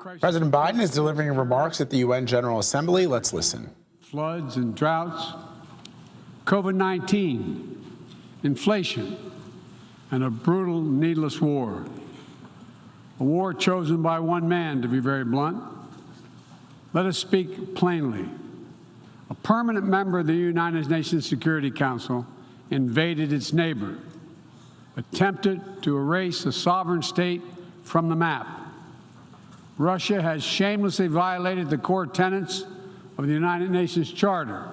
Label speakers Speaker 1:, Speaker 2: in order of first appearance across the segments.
Speaker 1: President Biden is delivering remarks at the UN General Assembly. Let's listen.
Speaker 2: Floods and droughts, COVID-19, inflation, and a brutal, needless war. A war chosen by one man, to be very blunt. Let us speak plainly. A permanent member of the United Nations Security Council invaded its neighbor, attempted to erase a sovereign state from the map. Russia has shamelessly violated the core tenets of the United Nations Charter.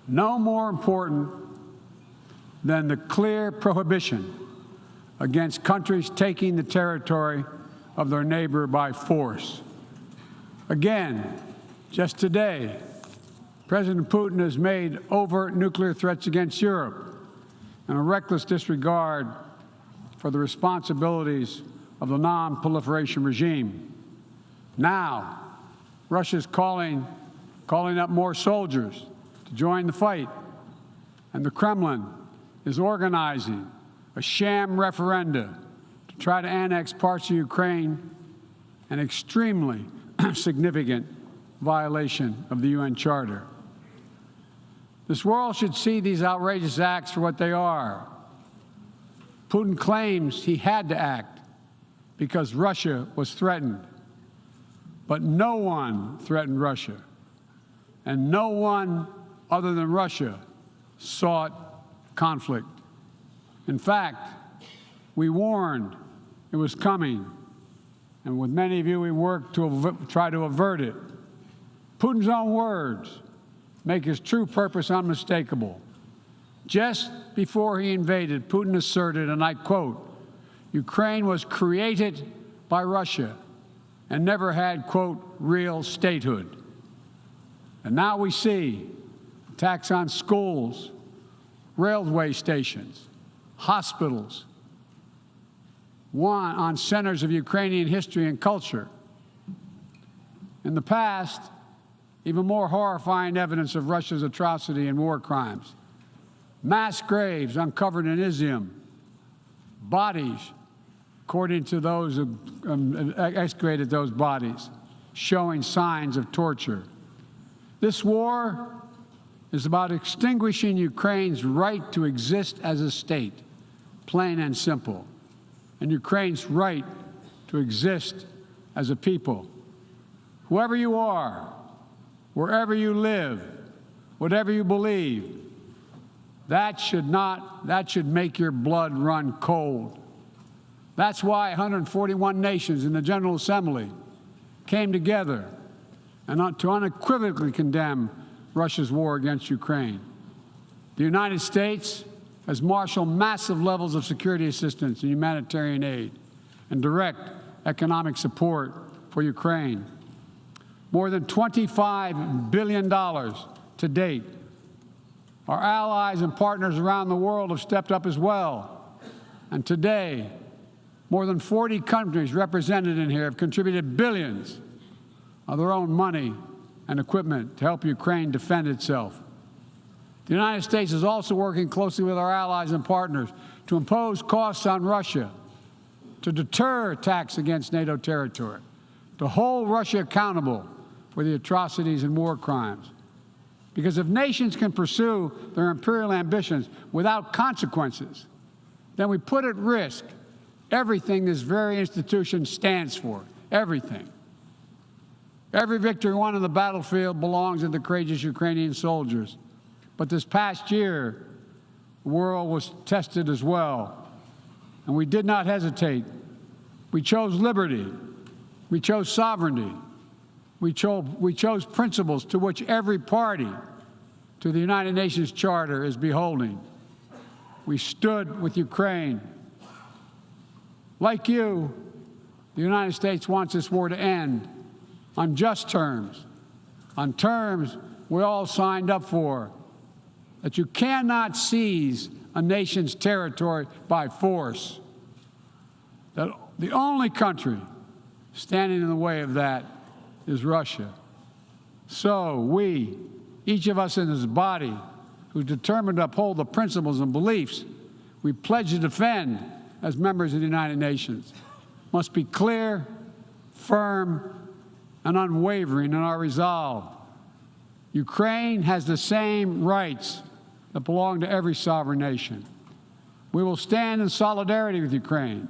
Speaker 2: No more important than the clear prohibition against countries taking the territory of their neighbor by force. Again, just today, President Putin has made overt nuclear threats against Europe and a reckless disregard for the responsibilities of the non-proliferation regime. Now, Russia's calling up more soldiers to join the fight, and the Kremlin is organizing a sham referenda to try to annex parts of Ukraine, an extremely significant violation of the UN Charter. This world should see these outrageous acts for what they are. Putin claims he had to act because Russia was threatened. But no one threatened Russia, and no one other than Russia sought conflict. In fact, we warned it was coming, and with many of you, we worked to try to avert it. Putin's own words make his true purpose unmistakable. Just before he invaded, Putin asserted, and I quote, "Ukraine was created by Russia and never had, quote, real statehood." And now we see attacks on schools, railway stations, hospitals, on centers of Ukrainian history and culture. In the past, even more horrifying evidence of Russia's atrocity and war crimes. Mass graves uncovered in Izium, bodies, according to those who excavated those bodies, showing signs of torture. This war is about extinguishing Ukraine's right to exist as a state, plain and simple, and Ukraine's right to exist as a people. Whoever you are, wherever you live, whatever you believe, that should make your blood run cold. That's why 141 nations in the General Assembly came together and to unequivocally condemn Russia's war against Ukraine. The United States has marshaled massive levels of security assistance and humanitarian aid and direct economic support for Ukraine. More than $25 billion to date. Our allies and partners around the world have stepped up as well. And today, more than 40 countries represented in here have contributed billions of their own money and equipment to help Ukraine defend itself. The United States is also working closely with our allies and partners to impose costs on Russia, to deter attacks against NATO territory, to hold Russia accountable for the atrocities and war crimes. Because if nations can pursue their imperial ambitions without consequences, then we put at risk everything this very institution stands for, everything. Every victory won on the battlefield belongs to the courageous Ukrainian soldiers. But this past year, the world was tested as well, and we did not hesitate. We chose liberty. We chose sovereignty. We chose principles to which every party to the United Nations Charter is beholding. We stood with Ukraine. Like you, the United States wants this war to end on just terms, on terms we all signed up for, that you cannot seize a nation's territory by force. That the only country standing in the way of that is Russia. So we, each of us in this body, who's determined to uphold the principles and beliefs we pledge to defend as members of the United Nations, must be clear, firm and unwavering in our resolve. Ukraine has the same rights that belong to every sovereign nation. We will stand in solidarity with Ukraine.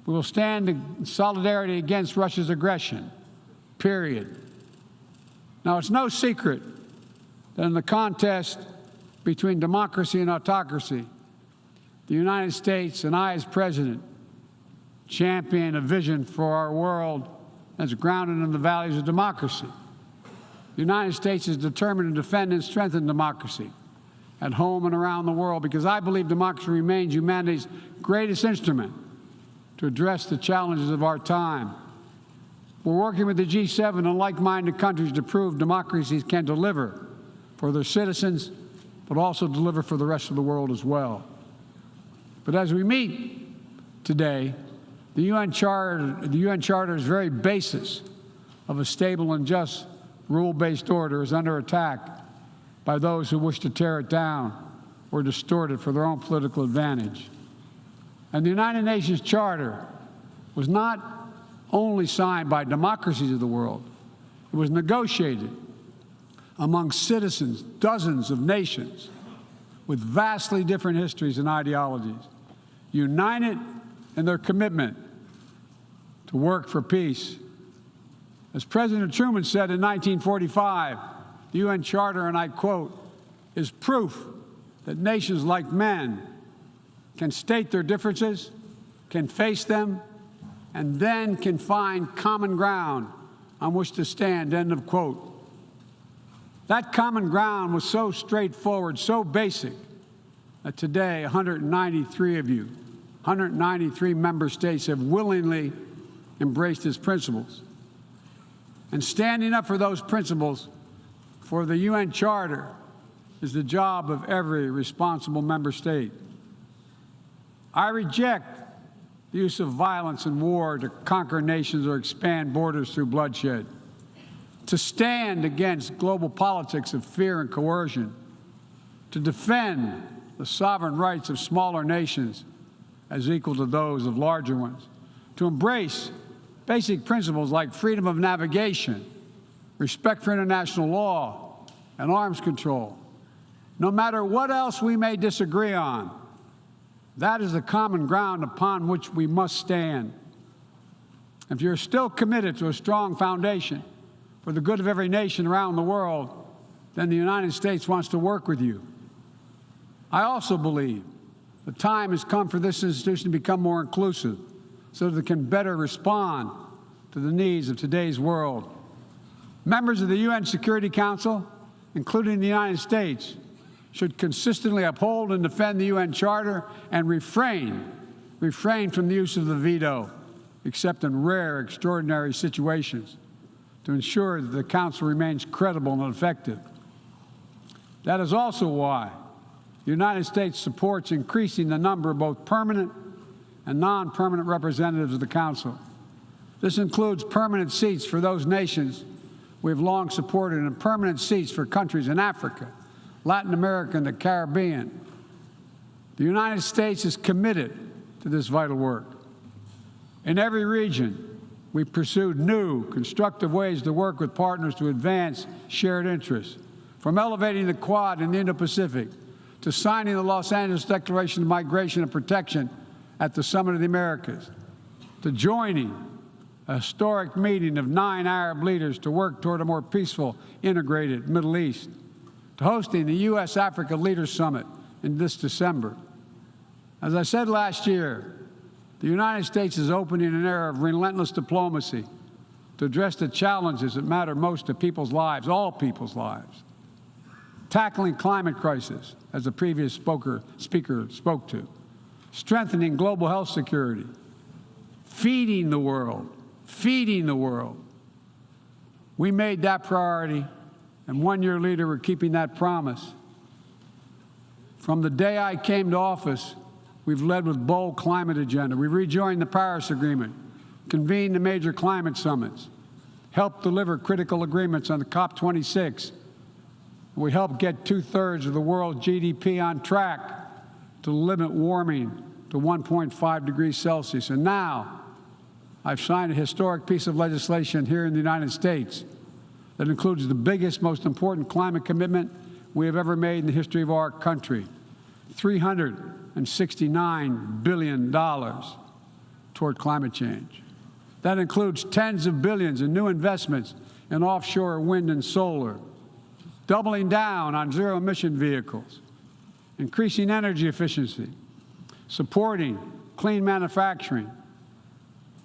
Speaker 2: We will stand in solidarity against Russia's aggression, period. Now, it's no secret that in the contest between democracy and autocracy, the United States and I, as president, champion a vision for our world that's grounded in the values of democracy. The United States is determined to defend and strengthen democracy at home and around the world, because I believe democracy remains humanity's greatest instrument to address the challenges of our time. We're working with the G7 and like-minded countries to prove democracies can deliver for their citizens, but also deliver for the rest of the world as well. But as we meet today, the UN Charter's very basis of a stable and just rule-based order is under attack by those who wish to tear it down or distort it for their own political advantage. And the United Nations Charter was not only signed by democracies of the world, it was negotiated among citizens, dozens of nations with vastly different histories and ideologies, united in their commitment to work for peace. As President Truman said in 1945, the UN Charter, and I quote, is proof that nations like men can state their differences, can face them, and then can find common ground on which to stand, end of quote. That common ground was so straightforward, so basic, that today 193 of you, 193 member states have willingly embraced its principles. And standing up for those principles for the UN Charter is the job of every responsible member state. I reject the use of violence and war to conquer nations or expand borders through bloodshed, to stand against global politics of fear and coercion, to defend the sovereign rights of smaller nations as equal to those of larger ones, to embrace basic principles like freedom of navigation, respect for international law, and arms control. No matter what else we may disagree on, that is the common ground upon which we must stand. If you're still committed to a strong foundation for the good of every nation around the world, then the United States wants to work with you. I also believe the time has come for this institution to become more inclusive so that it can better respond to the needs of today's world. Members of the UN Security Council, including the United States, should consistently uphold and defend the UN Charter and refrain from the use of the veto, except in rare, extraordinary situations, to ensure that the Council remains credible and effective. That is also why the United States supports increasing the number of both permanent and non-permanent representatives of the Council. This includes permanent seats for those nations we have long supported and permanent seats for countries in Africa, Latin America, and the Caribbean. The United States is committed to this vital work. In every region, we've pursued new, constructive ways to work with partners to advance shared interests, from elevating the Quad in the Indo-Pacific to signing the Los Angeles Declaration of Migration and Protection at the Summit of the Americas, to joining a historic meeting of 9 Arab leaders to work toward a more peaceful, integrated Middle East, to hosting the U.S.-Africa Leaders Summit in this December. As I said last year, the United States is opening an era of relentless diplomacy to address the challenges that matter most to people's lives, all people's lives. Tackling climate crisis, as the previous speaker spoke to, strengthening global health security, feeding the world. We made that priority, and 1 year later, we're keeping that promise. From the day I came to office, we've led with bold climate agenda. We rejoined the Paris Agreement, convened the major climate summits, helped deliver critical agreements on the COP26. We helped get 2/3 of the world's GDP on track to limit warming to 1.5 degrees Celsius. And now, I've signed a historic piece of legislation here in the United States that includes the biggest, most important climate commitment we have ever made in the history of our country, $369 billion toward climate change. That includes tens of billions in new investments in offshore wind and solar, doubling down on zero-emission vehicles, increasing energy efficiency, supporting clean manufacturing.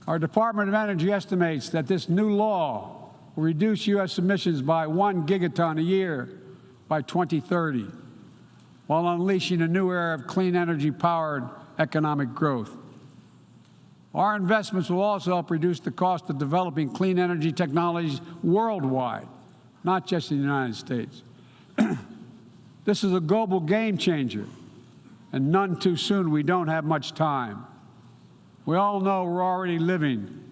Speaker 2: Our Department of Energy estimates that this new law will reduce U.S. emissions by 1 gigaton a year by 2030, while unleashing a new era of clean energy-powered economic growth. Our investments will also help reduce the cost of developing clean energy technologies worldwide, not just in the United States. This is a global game changer, and none too soon. We don't have much time. We all know we're already living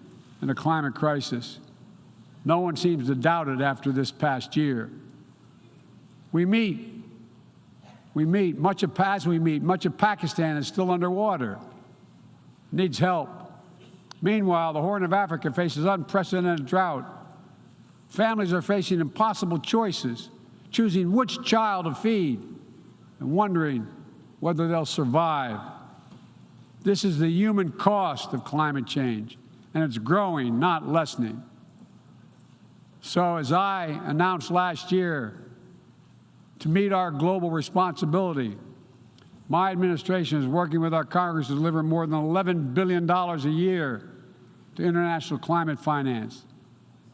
Speaker 2: in a climate crisis. No one seems to doubt it after this past year. Much of Pakistan is still underwater, needs help. Meanwhile, the Horn of Africa faces unprecedented drought. Families are facing impossible choices, choosing which child to feed and wondering whether they'll survive. This is the human cost of climate change, and it's growing, not lessening. So, as I announced last year, to meet our global responsibility, my administration is working with our Congress to deliver more than $11 billion a year to international climate finance,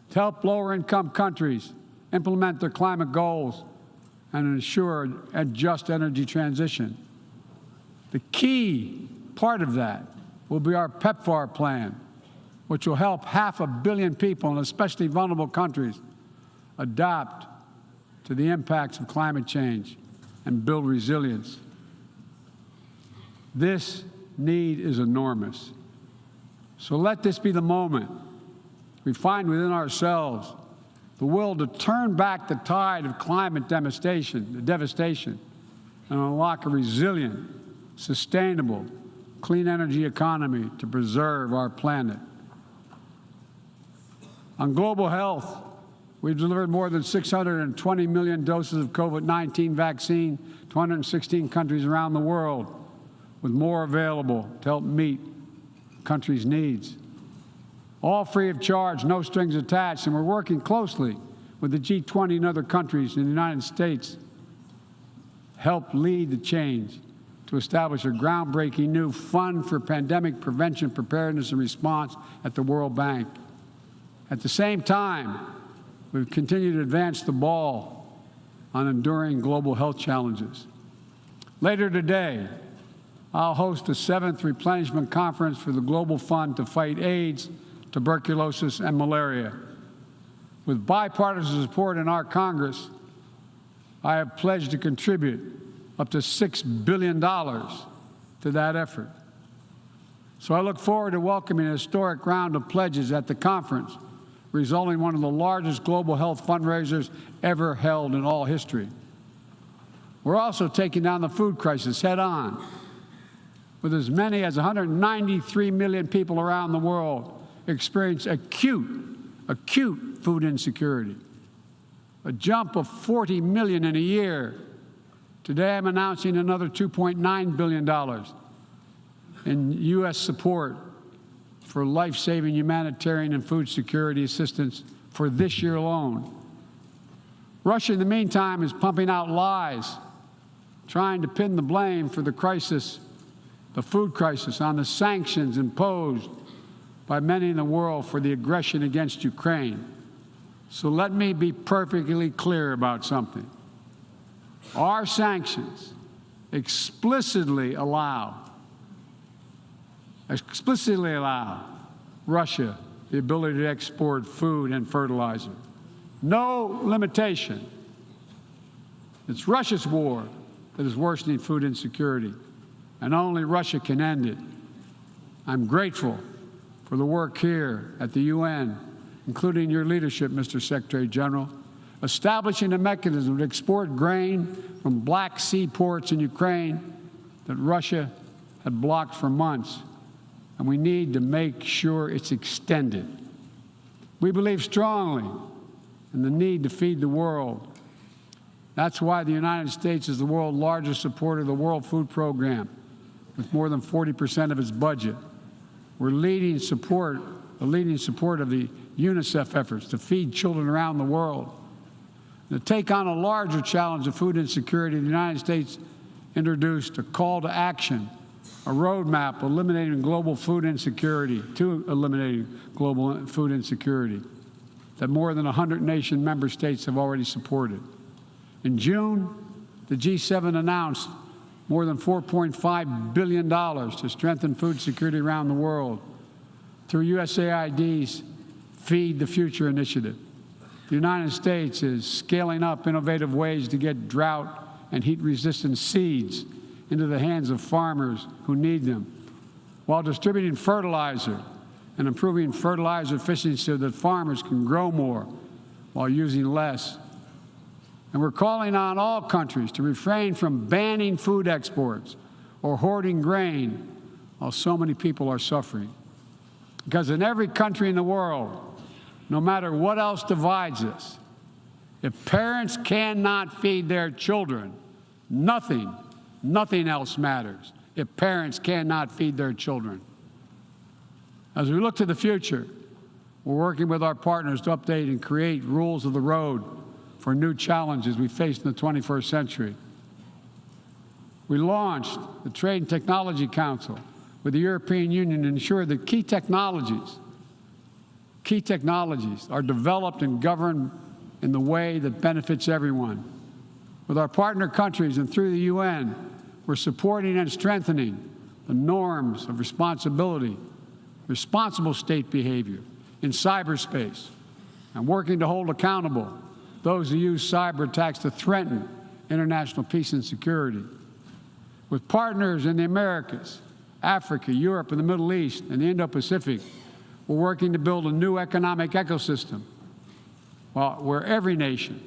Speaker 2: to help lower-income countries implement their climate goals and ensure a just energy transition. The key part of that will be our PEPFAR plan, which will help 500 million people in especially vulnerable countries adapt to the impacts of climate change and build resilience. This need is enormous. So let this be the moment we find within ourselves the will to turn back the tide of climate devastation, and unlock a resilient, sustainable, clean energy economy to preserve our planet. On global health, we've delivered more than 620 million doses of COVID-19 vaccine to 116 countries around the world, with more available to help meet countries' needs. All free of charge, no strings attached, and we're working closely with the G20 and other countries in the United States help lead the change to establish a groundbreaking new fund for pandemic prevention, preparedness, and response at the World Bank. At the same time, we've continued to advance the ball on enduring global health challenges. Later today, I'll host the 7th replenishment conference for the Global Fund to fight AIDS, tuberculosis, and malaria. With bipartisan support in our Congress, I have pledged to contribute up to $6 billion to that effort. So I look forward to welcoming a historic round of pledges at the conference, resulting in one of the largest global health fundraisers ever held in all history. We're also taking down the food crisis head on, with as many as 193 million people around the world experience acute food insecurity, a jump of 40 million in a year. Today, I'm announcing another $2.9 billion in U.S. support for life-saving humanitarian and food security assistance for this year alone. Russia, in the meantime, is pumping out lies, trying to pin the blame for the crisis, the food crisis, on the sanctions imposed by many in the world for the aggression against Ukraine. So let me be perfectly clear about something. Our sanctions explicitly allow Russia the ability to export food and fertilizer. No limitation. It's Russia's war that is worsening food insecurity, and only Russia can end it. I'm grateful for the work here at the UN, including your leadership, Mr. Secretary General, establishing a mechanism to export grain from Black Sea ports in Ukraine that Russia had blocked for months. and we need to make sure it's extended. We believe strongly in the need to feed the world. That's why the United States is the world's largest supporter of the World Food Program, with more than 40% of its budget. We're the leading support of the UNICEF efforts to feed children around the world. To take on a larger challenge of food insecurity, the United States introduced a call to action, a roadmap to eliminating global food insecurity that more than 100 nation member states have already supported. In June, the G7 announced more than $4.5 billion to strengthen food security around the world through USAID's Feed the Future initiative. The United States is scaling up innovative ways to get drought and heat-resistant seeds into the hands of farmers who need them, while distributing fertilizer and improving fertilizer efficiency so that farmers can grow more while using less. And we're calling on all countries to refrain from banning food exports or hoarding grain while so many people are suffering. Because in every country in the world, no matter what else divides us, if parents cannot feed their children, nothing else matters. If parents cannot feed their children. As we look to the future, we're working with our partners to update and create rules of the road for new challenges we face in the 21st century. We launched the Trade and Technology Council with the European Union to ensure that key technologies are developed and governed in the way that benefits everyone. With our partner countries and through the UN, we're supporting and strengthening the norms of responsibility, responsible state behavior in cyberspace, and working to hold accountable those who use cyber attacks to threaten international peace and security. With partners in the Americas, Africa, Europe, and the Middle East, and the Indo-Pacific, we're working to build a new economic ecosystem where every nation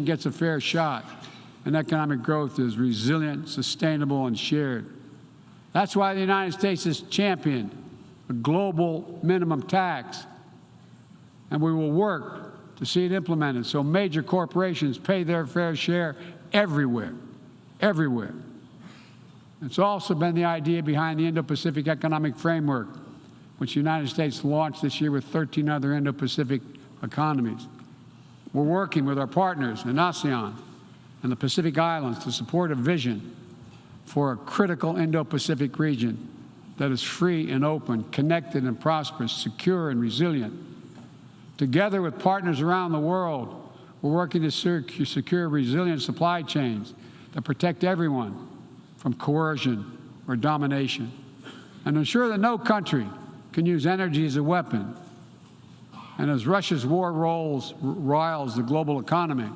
Speaker 2: gets a fair shot, and economic growth is resilient, sustainable, and shared. That's why the United States has championed a global minimum tax, and we will work to see it implemented so major corporations pay their fair share everywhere. It's also been the idea behind the Indo-Pacific Economic Framework, which the United States launched this year with 13 other Indo-Pacific economies. We're working with our partners in ASEAN and the Pacific Islands to support a vision for a critical Indo-Pacific region that is free and open, connected and prosperous, secure and resilient. Together with partners around the world, we're working to secure resilient supply chains that protect everyone from coercion or domination, and ensure that no country can use energy as a weapon. And as Russia's war riles the global economy,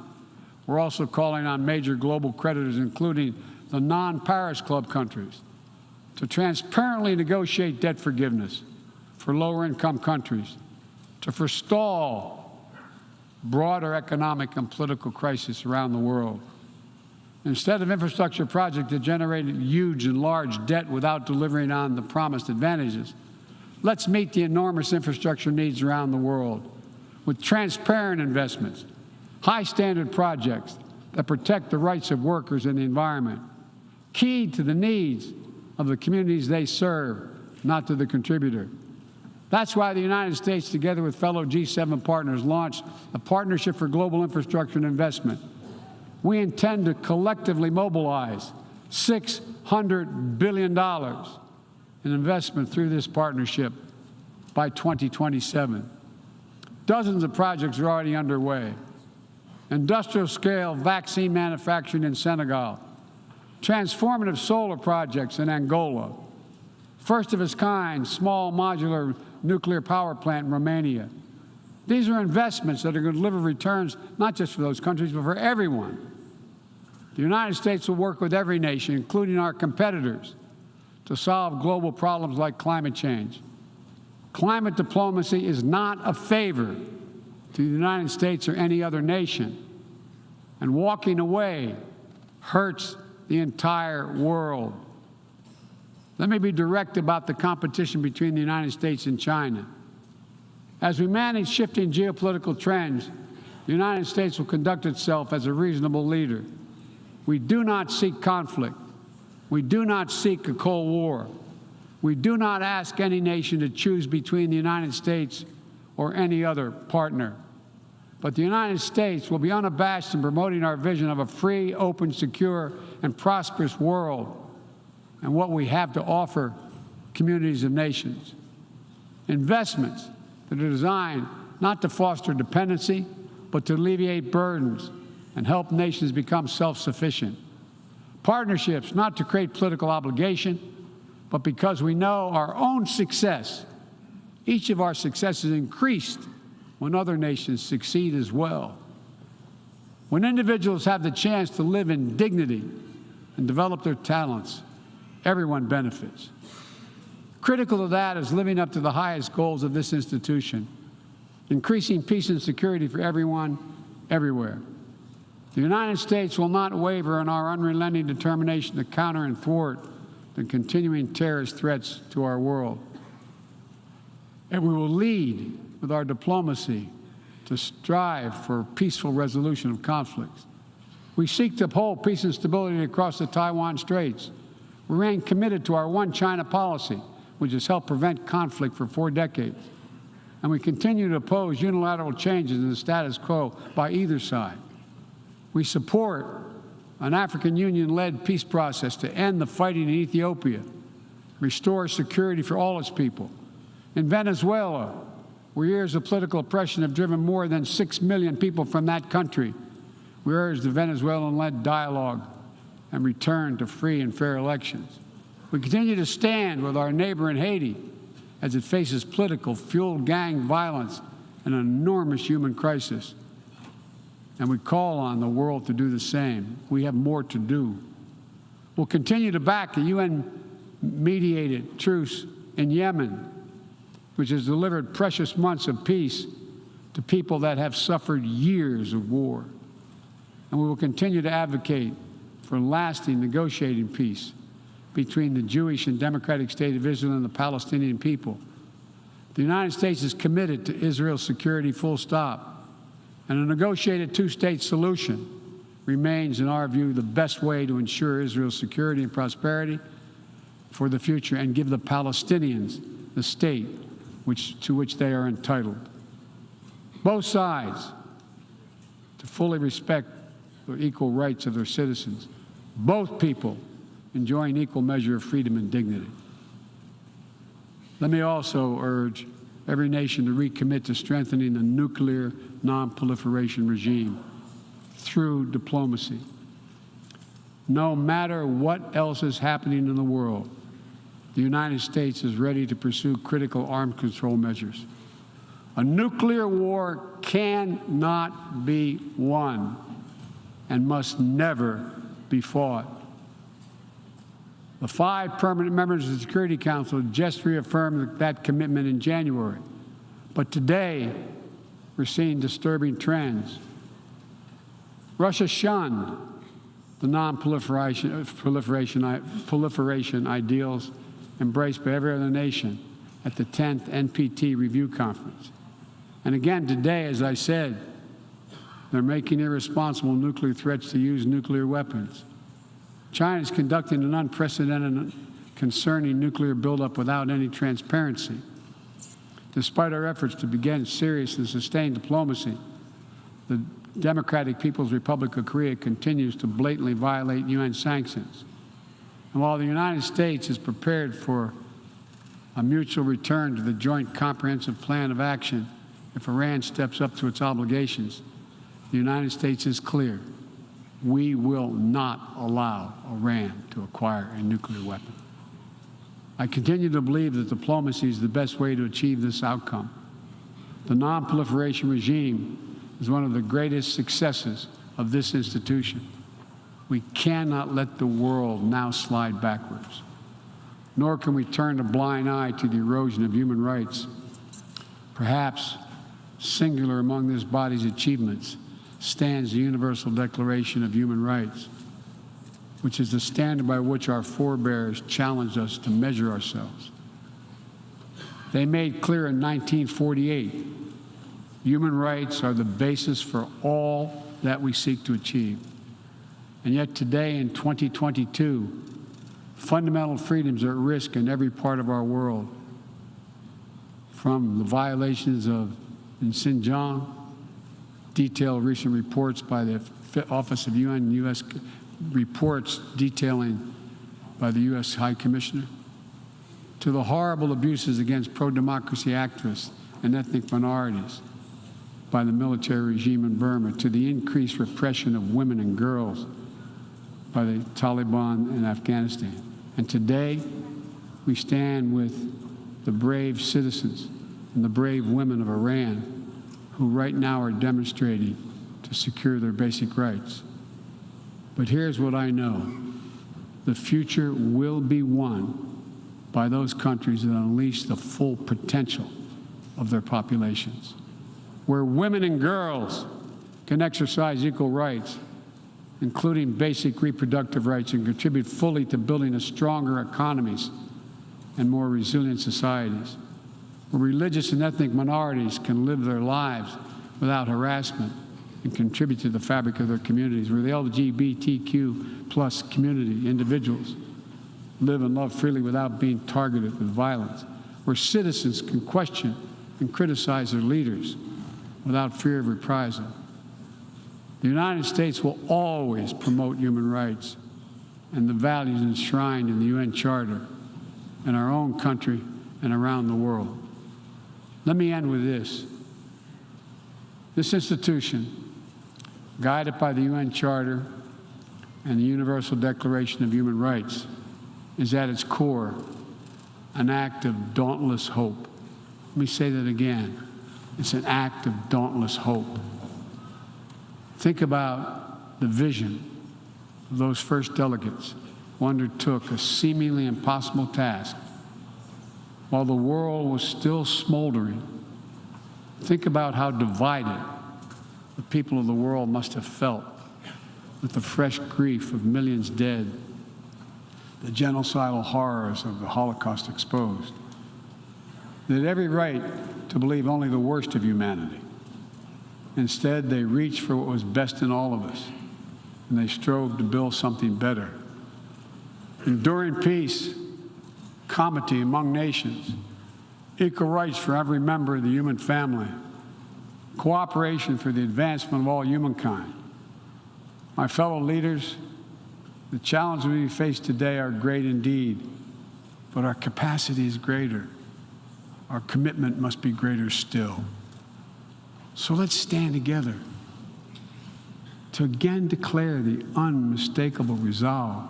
Speaker 2: we're also calling on major global creditors, including the non-Paris Club countries, to transparently negotiate debt forgiveness for lower-income countries, to forestall broader economic and political crisis around the world. Instead of infrastructure projects that generated huge and large debt without delivering on the promised advantages, let's meet the enormous infrastructure needs around the world with transparent investments, high-standard projects that protect the rights of workers and the environment, keyed to the needs of the communities they serve, not to the contributor. That's why the United States, together with fellow G7 partners, launched a Partnership for Global Infrastructure and Investment. We intend to collectively mobilize $600 billion in investment through this partnership by 2027. Dozens of projects are already underway. Industrial-scale vaccine manufacturing in Senegal, transformative solar projects in Angola, first-of-its-kind small modular nuclear power plant in Romania. These are investments that are going to deliver returns not just for those countries, but for everyone. The United States will work with every nation, including our competitors, to solve global problems like climate change. Climate diplomacy is not a favor to the United States or any other nation, and walking away hurts the entire world. Let me be direct about the competition between the United States and China. As we manage shifting geopolitical trends, the United States will conduct itself as a reasonable leader. We do not seek conflict. We do not seek a Cold War. We do not ask any nation to choose between the United States or any other partner. But the United States will be unabashed in promoting our vision of a free, open, secure, and prosperous world and what we have to offer communities of nations. Investments that are designed not to foster dependency, but to alleviate burdens and help nations become self-sufficient. Partnerships not to create political obligation, but because we know our own success. Each of our successes increased when other nations succeed as well. When individuals have the chance to live in dignity and develop their talents, everyone benefits. Critical to that is living up to the highest goals of this institution, increasing peace and security for everyone, everywhere. The United States will not waver in our unrelenting determination to counter and thwart the continuing terrorist threats to our world. And we will lead with our diplomacy to strive for peaceful resolution of conflicts. We seek to uphold peace and stability across the Taiwan Straits. We remain committed to our one China policy, which has helped prevent conflict for 4 decades. And we continue to oppose unilateral changes in the status quo by either side. We support an African Union-led peace process to end the fighting in Ethiopia, restore security for all its people. In Venezuela, where years of political oppression have driven more than 6 million people from that country, we urge the Venezuelan-led dialogue and return to free and fair elections. We continue to stand with our neighbor in Haiti as it faces political, fueled gang violence and an enormous human crisis. And we call on the world to do the same. We have more to do. We'll continue to back the UN-mediated truce in Yemen, which has delivered precious months of peace to people that have suffered years of war. And we will continue to advocate for lasting negotiating peace between the Jewish and democratic state of Israel and the Palestinian people. The United States is committed to Israel's security, full stop. And a negotiated two-state solution remains, in our view, the best way to ensure Israel's security and prosperity for the future and give the Palestinians the state to which they are entitled. Both sides to fully respect the equal rights of their citizens. Both people enjoying equal measure of freedom and dignity. Let me also urge every nation to recommit to strengthening the nuclear non-proliferation regime through diplomacy. No matter what else is happening in the world, the United States is ready to pursue critical arms control measures. A nuclear war cannot be won and must never be fought. The 5 permanent members of the Security Council just reaffirmed that commitment in January. But today, we're seeing disturbing trends. Russia shunned the non-proliferation ideals embraced by every other nation at the 10th NPT Review Conference. And again today, as I said, they're making irresponsible nuclear threats to use nuclear weapons. China is conducting an unprecedented, concerning nuclear buildup without any transparency. Despite our efforts to begin serious and sustained diplomacy, the Democratic People's Republic of Korea continues to blatantly violate UN sanctions. And while the United States is prepared for a mutual return to the Joint Comprehensive Plan of Action if Iran steps up to its obligations, the United States is clear. We will not allow Iran to acquire a nuclear weapon. I continue to believe that diplomacy is the best way to achieve this outcome. The non-proliferation regime is one of the greatest successes of this institution. We cannot let the world now slide backwards, nor can we turn a blind eye to the erosion of human rights. Perhaps singular among this body's achievements stands the Universal Declaration of Human Rights. which is the standard by which our forebears challenged us to measure ourselves. They made clear in 1948, human rights are the basis for all that we seek to achieve. And yet today, in 2022, fundamental freedoms are at risk in every part of our world, from the violations in Xinjiang, detailed recent reports by the Office of UN, U.S. reports detailing by the U.S. High Commissioner, to the horrible abuses against pro-democracy activists and ethnic minorities by the military regime in Burma, to the increased repression of women and girls by the Taliban in Afghanistan. And today, we stand with the brave citizens and the brave women of Iran who right now are demonstrating to secure their basic rights. But here's what I know. The future will be won by those countries that unleash the full potential of their populations, where women and girls can exercise equal rights, including basic reproductive rights, and contribute fully to building a stronger economies and more resilient societies, where religious and ethnic minorities can live their lives without harassment and contribute to the fabric of their communities, where the LGBTQ plus community individuals live and love freely without being targeted with violence, where citizens can question and criticize their leaders without fear of reprisal. The United States will always promote human rights and the values enshrined in the UN Charter in our own country and around the world. Let me end with this. This institution, guided by the UN Charter and the Universal Declaration of Human Rights, is at its core an act of dauntless hope. Let me say that again. It's an act of dauntless hope. Think about the vision of those first delegates who undertook a seemingly impossible task while the world was still smoldering. Think about how divided the people of the world must have felt with the fresh grief of millions dead, the genocidal horrors of the Holocaust exposed. They had every right to believe only the worst of humanity. Instead, they reached for what was best in all of us, and they strove to build something better. Enduring peace, comity among nations, equal rights for every member of the human family, cooperation for the advancement of all humankind. My fellow leaders, the challenges we face today are great indeed, but our capacity is greater. Our commitment must be greater still. So let's stand together to again declare the unmistakable resolve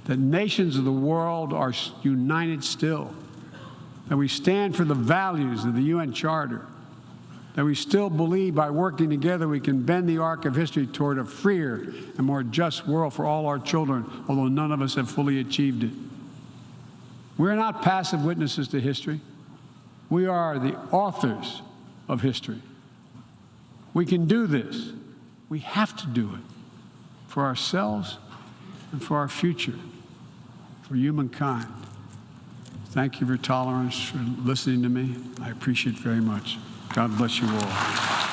Speaker 2: that nations of the world are united still, that we stand for the values of the UN Charter, that we still believe by working together we can bend the arc of history toward a freer and more just world for all our children, although none of us have fully achieved it. We're not passive witnesses to history. We are the authors of history. We can do this. We have to do it for ourselves and for our future, for humankind. Thank you for your tolerance, for listening to me. I appreciate it very much. God bless you all.